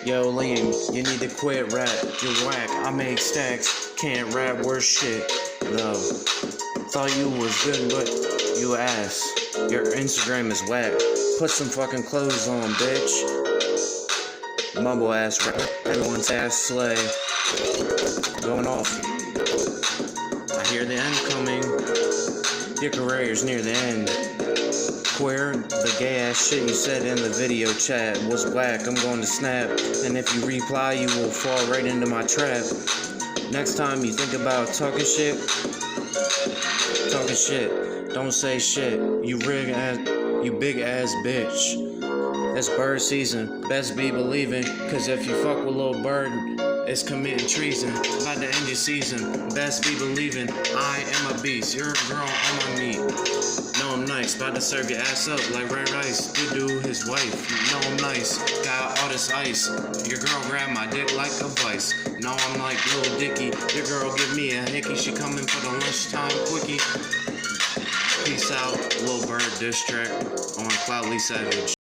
Yo, Liam, you need to quit rap. You're whack. I make stacks. Can't rap worse shit. No. Thought you was good, but you ass. Your Instagram is whack. Put some fucking clothes on, bitch. Mumble ass rap. Everyone's ass slay. Going off. I hear the end coming. Your career's near the end. Queer, the gay ass shit you said in the video chat was whack. I'm going to snap, and if you reply, you will fall right into my trap. Next time you think about talking shit, don't say shit. You big ass bitch. It's bird season, best be believing, cause if you fuck with Lil Bird, it's committing treason. About to end your season, best be believing. I am a beast, you're a girl on my meat. No, I'm nice, about to serve your ass up like red rice. You do his wife, no, I'm nice, got all this ice. Your girl grab my dick like a vice. No, I'm like Lil Dicky, your girl give me a hickey. She coming for the lunchtime quickie. Peace out, Lil Bird diss track on Cloudly Savage.